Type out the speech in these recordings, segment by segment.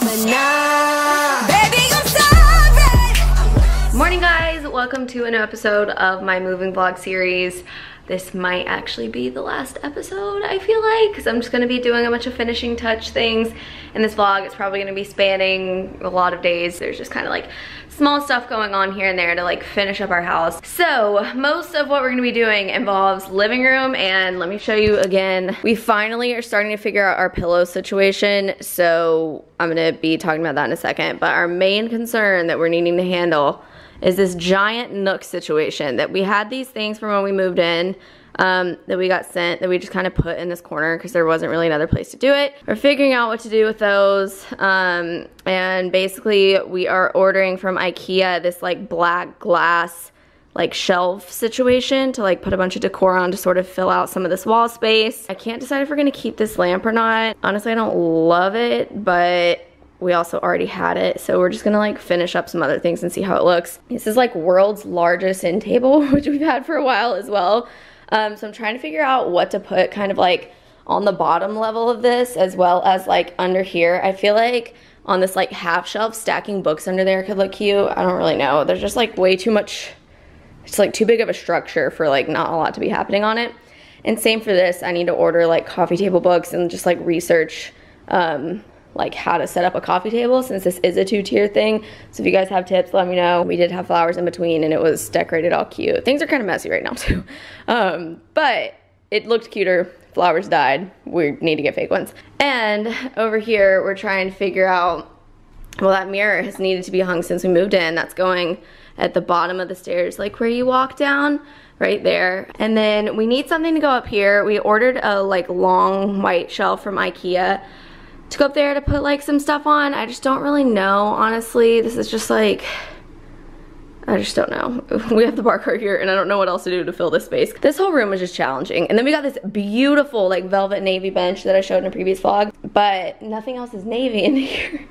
Baby, I'm sorry. Morning guys, welcome to a new episode of my moving vlog series. This might actually be the last episode, I feel like, because I'm just going to be doing a bunch of finishing touch things in this vlog. It's probably going to be spanning a lot of days. There's just kind of like small stuff going on here and there to like finish up our house. So most of what we're going to be doing involves living room, and let me show you again. We finally are starting to figure out our pillow situation, so I'm going to be talking about that in a second. But our main concern that we're needing to handle is this giant nook situation. That we had these things from when we moved in that we got sent, that we just kind of put in this corner because there wasn't really another place to do it. We're figuring out what to do with those, and basically we are ordering from IKEA this like black glass like shelf situation to like put a bunch of decor on to sort of fill out some of this wall space. I can't decide if we're gonna keep this lamp or not. Honestly, I don't love it, but we also already had it, so we're just gonna like finish up some other things and see how it looks. This is like world's largest end table, which we've had for a while as well. So I'm trying to figure out what to put kind of like on the bottom level of this, as well as like under here. I feel like on this like half shelf, stacking books under there could look cute. I don't really know. There's just like way too much, it's like too big of a structure for like not a lot to be happening on it. And same for this, I need to order like coffee table books and just like research like how to set up a coffee table, since this is a two-tier thing. So if you guys have tips, let me know. We did have flowers in between and it was decorated all cute. Things are kind of messy right now too. But it looked cuter. Flowers died. We need to get fake ones. And over here, we're trying to figure out, well, that mirror has needed to be hung since we moved in. That's going at the bottom of the stairs, like where you walk down, right there. And then we need something to go up here. We ordered a like long white shelf from IKEA to go up there to put like some stuff on. I just don't really know, honestly. This is just like, I just don't know. We have the bar cart here and I don't know what else to do to fill this space. This whole room was just challenging. And then we got this beautiful like velvet navy bench that I showed in a previous vlog, but nothing else is navy in here.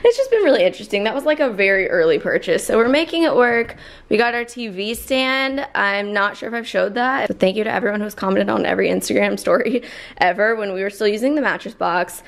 It's just been really interesting. That was like a very early purchase, so we're making it work. We got our TV stand. I'm not sure if I've showed that, but thank you to everyone who's commented on every Instagram story ever when we were still using the mattress box.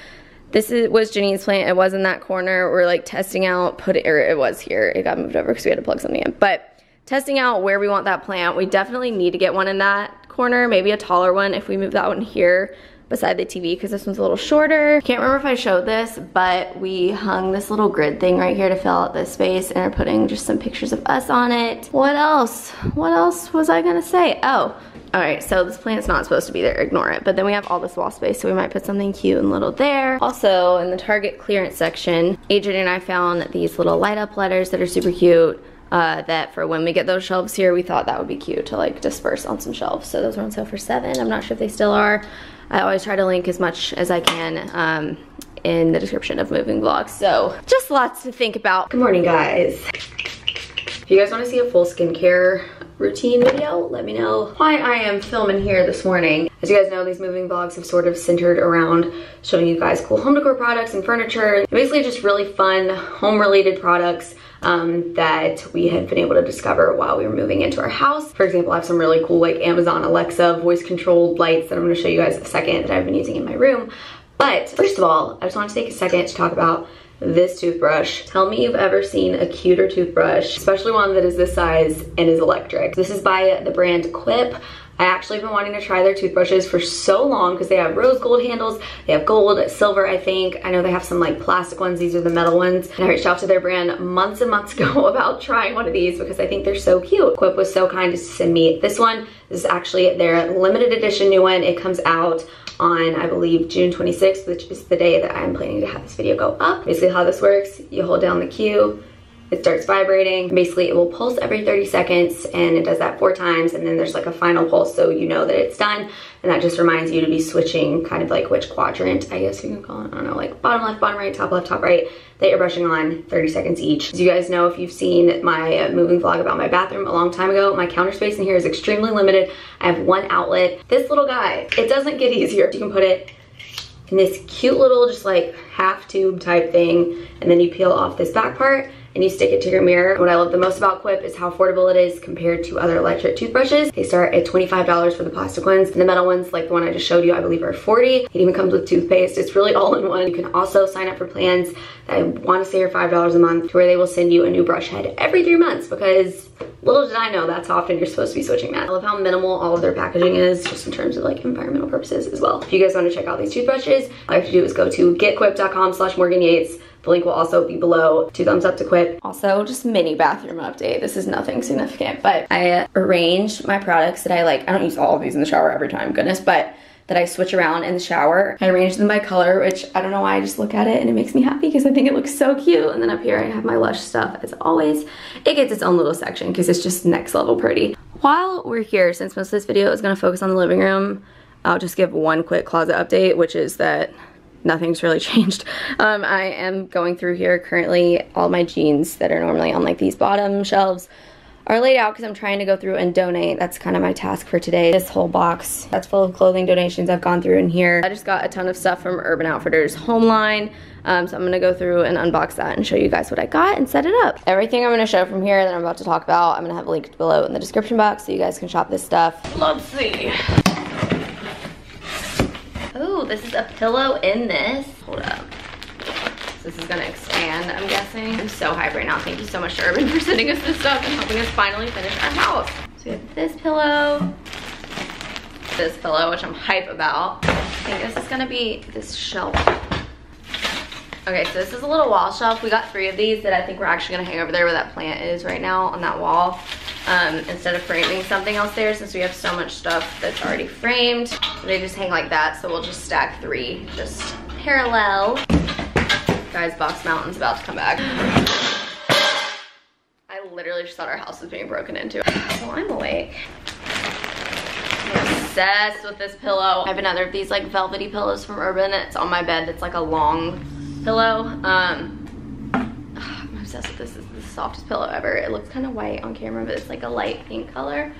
This was Janine's plant. It was in that corner. We're like testing out, it was here. It got moved over because we had to plug something in. But testing out where we want that plant. We definitely need to get one in that corner, maybe a taller one if we move that one here beside the TV, because this one's a little shorter. Can't remember if I showed this, but we hung this little grid thing right here to fill out this space, and are putting just some pictures of us on it. What else? What else was I gonna say? Oh. Alright, so this plant's not supposed to be there, ignore it. But then we have all this wall space, so we might put something cute and little there. Also, in the Target clearance section, Adrian and I found these little light up letters that are super cute, that for when we get those shelves here, we thought that would be cute to like disperse on some shelves. So those were on sale for $7. I'm not sure if they still are. I always try to link as much as I can in the description of moving vlogs. So just lots to think about. Good morning, guys. If you guys want to see a full skincare routine video, let me know why I am filming here this morning. As you guys know, these moving vlogs have sort of centered around showing you guys cool home decor products and furniture. Basically just really fun home related products that we have been able to discover while we were moving into our house. For example, I have some really cool like Amazon Alexa voice controlled lights that I'm going to show you guys in a second that I've been using in my room. But first of all, I just want to take a second to talk about this toothbrush. Tell me you've ever seen a cuter toothbrush, especially one that is this size and is electric. This is by the brand Quip. I actually have been wanting to try their toothbrushes for so long because they have rose gold handles, they have gold, silver, I think. I know they have some like plastic ones, these are the metal ones. And I reached out to their brand months and months ago about trying one of these because I think they're so cute. Quip was so kind to send me this one. This is actually their limited edition new one. It comes out on, I believe, June 26th, which is the day that I'm planning to have this video go up. Basically how this works, you hold down the Q, it starts vibrating. Basically it will pulse every 30 seconds and it does that 4 times, and then there's like a final pulse so you know that it's done, and that just reminds you to be switching kind of like which quadrant, I guess you can call it, I don't know, like bottom left, bottom right, top left, top right, that you're brushing on, 30 seconds each. As you guys know, if you've seen my moving vlog about my bathroom a long time ago, my counter space in here is extremely limited. I have one outlet. This little guy, it doesn't get easier. You can put it in this cute little just like half tube type thing, and then you peel off this back part and you stick it to your mirror. What I love the most about Quip is how affordable it is compared to other electric toothbrushes. They start at $25 for the plastic ones, and the metal ones, like the one I just showed you, I believe are $40. It even comes with toothpaste. It's really all in one. You can also sign up for plans that I want to say are $5 a month, to where they will send you a new brush head every 3 months, because little did I know that's how often you're supposed to be switching that. I love how minimal all of their packaging is, just in terms of like environmental purposes as well. If you guys want to check out these toothbrushes, all you have to do is go to getquip.com/morganyatesproductions. The link will also be below. 2 thumbs up to Quip. Also, just mini bathroom update. This is nothing significant, but I arranged my products that I like. I don't use all of these in the shower every time, goodness, but that I switch around in the shower. I arranged them by color, which I don't know why, I just look at it and it makes me happy because I think it looks so cute. And then up here I have my Lush stuff. As always, it gets its own little section because it's just next level pretty. While we're here, since most of this video is gonna focus on the living room, I'll just give one quick closet update, which is that nothing's really changed. I am going through here currently. All my jeans that are normally on like these bottom shelves are laid out because I'm trying to go through and donate. That's kind of my task for today. This whole box that's full of clothing donations I've gone through in here. I just got a ton of stuff from Urban Outfitters home line. So I'm gonna go through and unbox that and show you guys what I got and set it up. Everything I'm gonna show from here that I'm about to talk about, I'm gonna have linked below in the description box so you guys can shop this stuff. Let's see. Oh, this is a pillow in this. Hold up. This is gonna expand, I'm guessing. I'm so hyped right now. Thank you so much to Urban for sending us this stuff and helping us finally finish our house. So we have this pillow, which I'm hype about. I think this is gonna be this shelf. Okay, so this is a little wall shelf. We got 3 of these that I think we're actually gonna hang over there where that plant is right now on that wall. Instead of framing something else there, since we have so much stuff that's already framed. They just hang like that, so we'll just stack 3, just parallel. Guys, Box Mountain's about to come back. I literally just thought our house was being broken into. Well, I'm awake. I'm obsessed with this pillow. I have another of these like velvety pillows from Urban. It's on my bed. It's like a long pillow. I'm obsessed with this. This is the softest pillow ever. It looks kind of white on camera, but it's like a light pink color.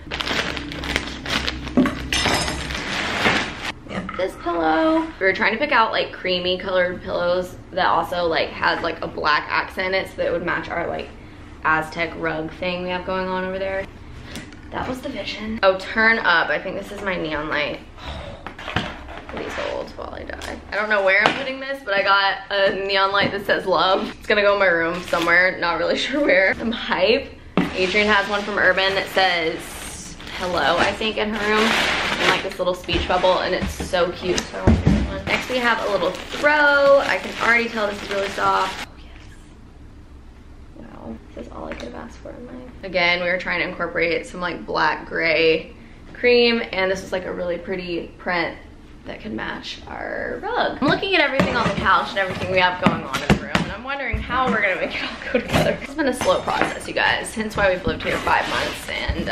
This pillow. We were trying to pick out like creamy colored pillows that also like had like a black accent in it so that it would match our like Aztec rug thing we have going on over there. That was the vision. Oh, turn up. I think this is my neon light. Please hold while I die. I don't know where I'm putting this, but I got a neon light that says love. It's gonna go in my room somewhere, not really sure where. I'm hype. Adrian has one from Urban that says hello, I think, in her room, and like this little speech bubble, and it's so cute. So I want to get one. Next we have a little throw. I can already tell this is really soft. Oh yes. Wow, this is all I could have asked for in life. Again, we were trying to incorporate some like black gray cream, and this was like a really pretty print that could match our rug. I'm looking at everything on the couch and everything we have going on in the room, and I'm wondering how we're gonna make it all go together. It's been a slow process, you guys, hence why we've lived here 5 months, and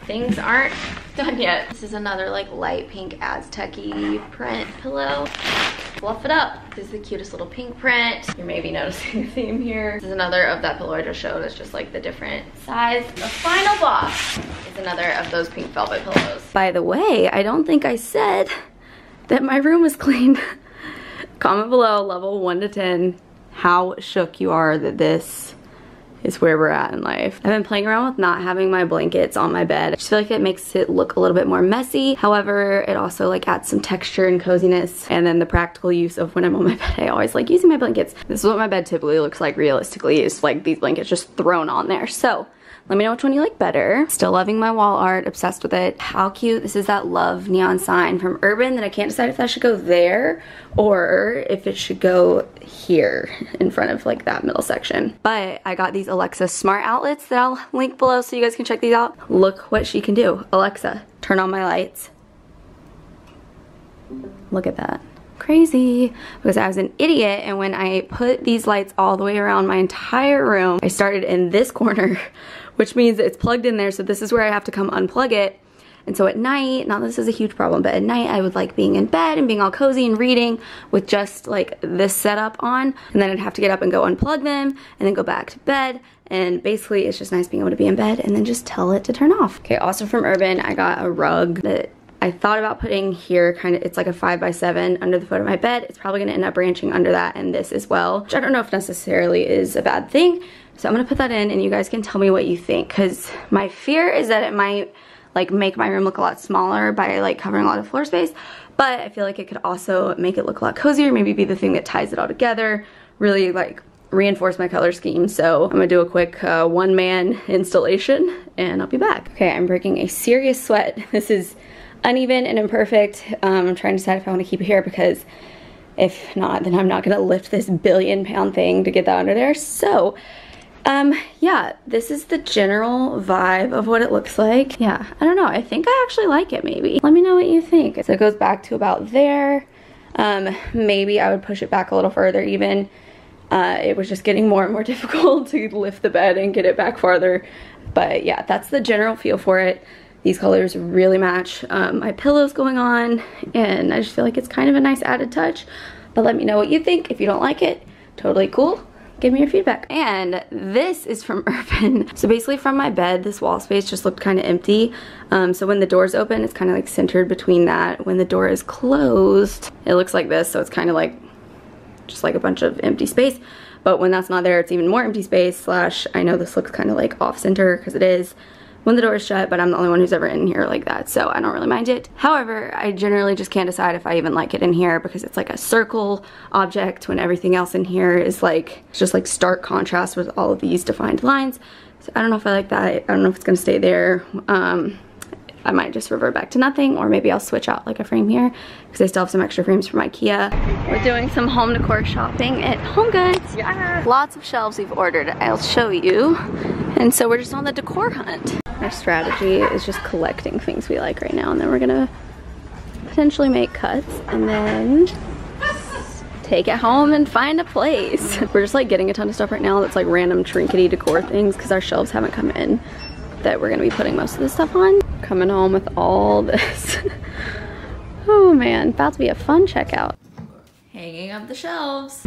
things aren't done yet. This is another like light pink Aztec-y print pillow. Fluff it up. This is the cutest little pink print. You're maybe noticing a theme here. This is another of that pillow I just showed. It's just like the different size. The final box is another of those pink velvet pillows. By the way, I don't think I said that my room was cleaned. Comment below, level 1 to 10, how shook you are that this is where we're at in life. I've been playing around with not having my blankets on my bed. I just feel like it makes it look a little bit more messy. However, it also like adds some texture and coziness. And then the practical use of when I'm on my bed, I always like using my blankets. This is what my bed typically looks like realistically, is like these blankets just thrown on there. So let me know which one you like better. Still loving my wall art, obsessed with it. How cute. This is that love neon sign from Urban that I can't decide if that should go there or if it should go here in front of like that middle section. But I got these Alexa smart outlets that I'll link below so you guys can check these out. Look what she can do. Alexa, turn on my lights. Look at that. Crazy, because I was an idiot, and when I put these lights all the way around my entire room, I started in this corner, which means it's plugged in there, so this is where I have to come unplug it. And so at night, not that this is a huge problem, but at night I would like being in bed and being all cozy and reading with just like this setup on, and then I'd have to get up and go unplug them and then go back to bed. And basically it's just nice being able to be in bed and then just tell it to turn off. Okay, also from Urban, I got a rug that I thought about putting here kind of, it's like a 5x7 under the foot of my bed. It's probably gonna end up branching under that and this as well, which I don't know if necessarily is a bad thing. So I'm gonna put that in and you guys can tell me what you think, because my fear is that it might like make my room look a lot smaller by like covering a lot of floor space, but I feel like it could also make it look a lot cozier, maybe be the thing that ties it all together, really like reinforce my color scheme. So I'm gonna do a quick one-man installation and I'll be back. Okay, I'm breaking a serious sweat. This is uneven and imperfect. I'm trying to decide if I want to keep it here, because if not, then I'm not gonna lift this billion-pound thing to get that under there. So yeah, this is the general vibe of what it looks like. Yeah, I don't know, I think I actually like it. Maybe let me know what you think. So it goes back to about there. Maybe I would push it back a little further even. It was just getting more and more difficult to lift the bed and get it back farther. But yeah, that's the general feel for it. These colors really match my pillows going on, and I just feel like it's kind of a nice added touch. But let me know what you think. If you don't like it, totally cool. Give me your feedback. And this is from Urban. So basically from my bed, this wall space just looked kind of empty. So when the door's open, it's kind of like centered between that. When the door is closed, it looks like this. So it's kind of like just like a bunch of empty space. But when that's not there, it's even more empty space, slash I know this looks kind of like off center because it is when the door is shut, but I'm the only one who's ever in here like that, so I don't really mind it. However, I generally just can't decide if I even like it in here, because it's like a circle object when everything else in here is like, it's just like stark contrast with all of these defined lines. So I don't know if I like that. I don't know if it's gonna stay there. I might just revert back to nothing, or maybe I'll switch out like a frame here, because I still have some extra frames from IKEA. We're doing some home decor shopping at HomeGoods. Yeah. Lots of shelves we've ordered, I'll show you. And so we're just on the decor hunt. Our strategy is just collecting things we like right now, and then we're gonna potentially make cuts and then take it home and find a place. We're just like getting a ton of stuff right now that's like random trinkety decor things, because our shelves haven't come in that we're gonna be putting most of this stuff on. Coming home with all this. Oh man, about to be a fun checkout. Hanging up the shelves.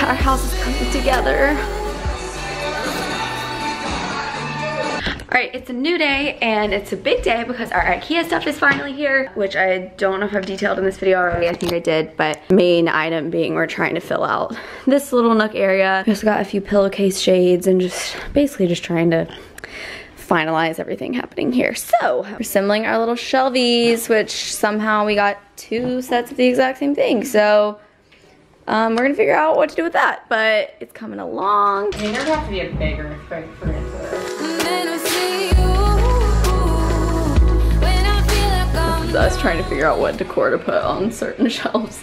Our house is coming together. Alright, it's a new day, and it's a big day because our IKEA stuff is finally here, which I don't know if I've detailed in this video already. I think I did, but main item being we're trying to fill out this little nook area. We also got a few pillowcase shades and just basically just trying to finalize everything happening here. So we're assembling our little shelvies, which somehow we got 2 sets of the exact same thing. So we're gonna figure out what to do with that, but it's coming along. I mean, there'd have to be a bigger footprint. Us trying to figure out what decor to put on certain shelves.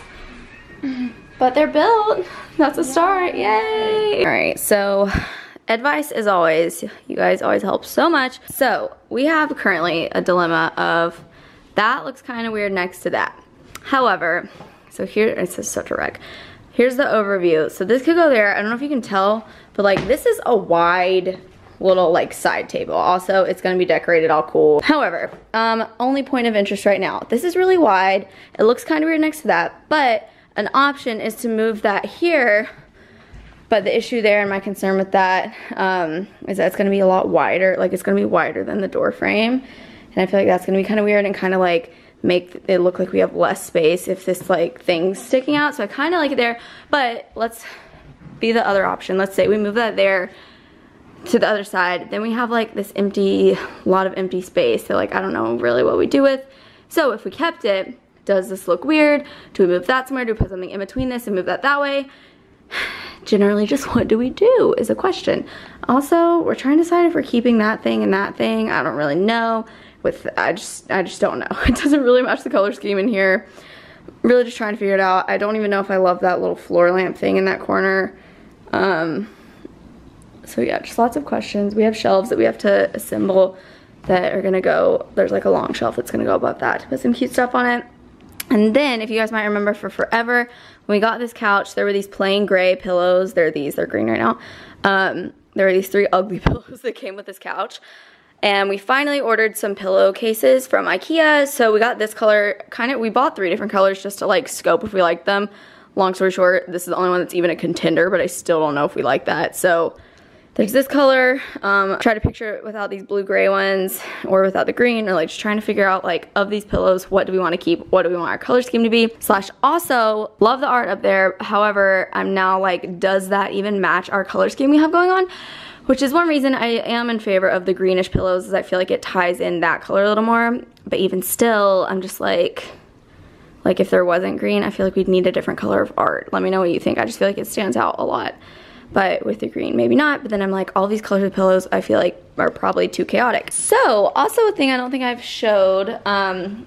But they're built. That's a start. Yay! Alright, so advice as always. You guys always help so much. So we have currently a dilemma of that looks kind of weird next to that. However, so here, it's just such a wreck. Here's the overview. So this could go there. I don't know if you can tell, but like this is a wide little like side table. Also, it's gonna be decorated all cool. However, only point of interest right now. This is really wide. It looks kind of weird next to that, but an option is to move that here. But the issue there and my concern with that is that it's gonna be a lot wider. Like it's gonna be wider than the door frame. And I feel like that's gonna be kind of weird and kind of like make it look like we have less space if this like thing's sticking out. So I kind of like it there, but let's be the other option. Let's say we move that there to the other side, then we have like this empty, lot of empty space. So like I don't know really what we do with. So if we kept it, does this look weird? Do we move that somewhere? Do we put something in between this and move that way? Generally, just what do we do is a question. Also, we're trying to decide if we're keeping that thing and that thing. I don't really know. I just don't know. It doesn't really match the color scheme in here. Really just trying to figure it out. I don't even know if I love that little floor lamp thing in that corner. So yeah, just lots of questions. We have shelves that we have to assemble that are gonna go, there's like a long shelf that's gonna go above that to put some cute stuff on it. And then, if you guys might remember, for forever, when we got this couch, there were these plain gray pillows. They're green right now. There were these 3 ugly pillows that came with this couch. And we finally ordered some pillowcases from IKEA. So we got this color, we bought 3 different colors just to like scope if we liked them. Long story short, this is the only one that's even a contender, but I still don't know if we like that. So there's this color. Try to picture it without these blue-gray ones or without the green, or like just trying to figure out like of these pillows, what do we want to keep? What do we want our color scheme to be? / also love the art up there. However, I'm now like, does that even match our color scheme we have going on? Which is one reason I am in favor of the greenish pillows, is I feel like it ties in that color a little more. But even still, I'm just like if there wasn't green, I feel like we'd need a different color of art. Let me know what you think. I just feel like it stands out a lot. But with the green, maybe not. But then I'm like, all these colors of pillows, I feel like are probably too chaotic. So, also a thing I don't think I've showed,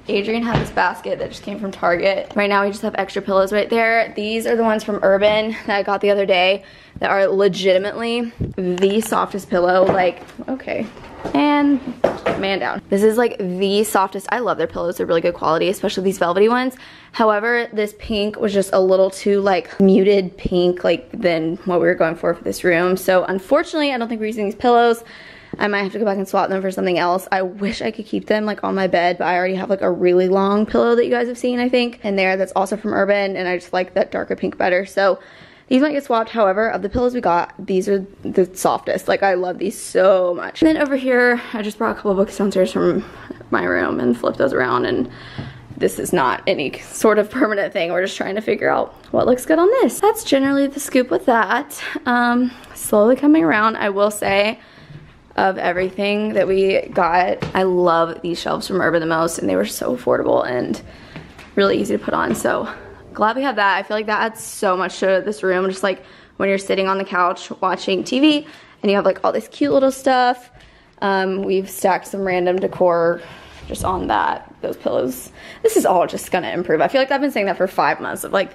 Adrian had this basket that just came from Target. Right now we just have extra pillows right there. These are the ones from Urban that I got the other day that are legitimately the softest pillow. Like, okay. And man down. This is like the softest. I love their pillows. They're really good quality, especially these velvety ones. However, this pink was just a little too like muted pink like than what we were going for this room. So unfortunately, I don't think we're using these pillows. I might have to go back and swap them for something else. I wish I could keep them like on my bed, but I already have like a really long pillow that you guys have seen, I think, in there that's also from Urban, and I just like that darker pink better. So these might get swapped. However, of the pillows we got, these are the softest. Like, I love these so much. And then over here, I just brought a couple of books downstairs from my room and flipped those around, and this is not any sort of permanent thing. We're just trying to figure out what looks good on this. That's generally the scoop with that. Slowly coming around. I will say, of everything that we got, I love these shelves from Urban the most, and they were so affordable and really easy to put on. So glad we have that. I feel like that adds so much to this room, just like when you're sitting on the couch watching TV and you have like all this cute little stuff. We've stacked some random decor just on those pillows. This is all just gonna improve. I feel like I've been saying that for 5 months of like,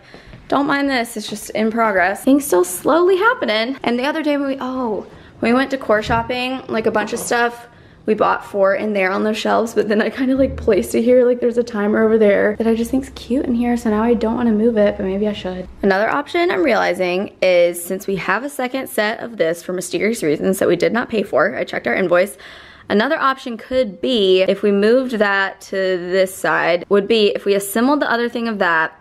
don't mind this, it's just in progress. Things still slowly happening. And the other day when we went decor shopping, like a bunch of stuff we bought 4 in there on those shelves, but then I kind of like placed it here, like there's a timer over there that I just think's cute in here, so now I don't want to move it, but maybe I should. Another option I'm realizing is, since we have a second set of this for mysterious reasons that we did not pay for, I checked our invoice, another option could be, if we moved that to this side, would be if we assembled the other thing of that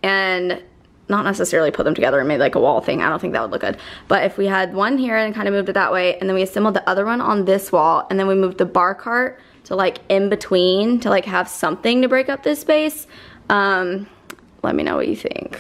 and not necessarily put them together and made like a wall thing. I don't think that would look good. But if we had one here and kind of moved it that way, and then we assembled the other one on this wall, and then we moved the bar cart to like in between to like have something to break up this space, let me know what you think.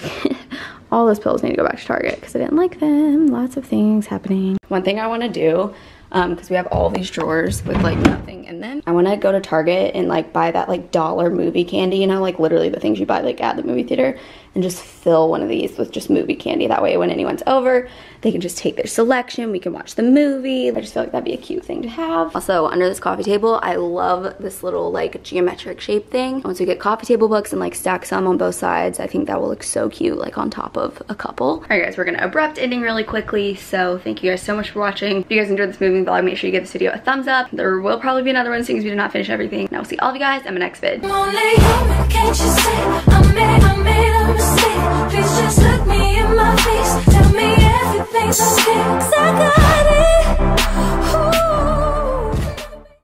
All those pillows need to go back to Target because I didn't like them. Lots of things happening. One thing I want to do, because we have all these drawers with like nothing in them, I want to go to Target and like buy that like dollar movie candy, you know, like literally the things you buy like at the movie theater, and just fill one of these with just movie candy. That way when anyone's over, they can just take their selection, we can watch the movie. I just feel like that'd be a cute thing to have. Also, under this coffee table, I love this little like geometric shape thing. Once we get coffee table books and like stack some on both sides, I think that will look so cute like on top of a couple. All right guys, we're gonna abrupt ending really quickly, so thank you guys so much for watching. If you guys enjoyed this moving vlog, make sure you give this video a thumbs up. There will probably be another one since we did not finish everything. And I will see all of you guys in my next vid. Can't you say I made a mistake? Please just look me in my face.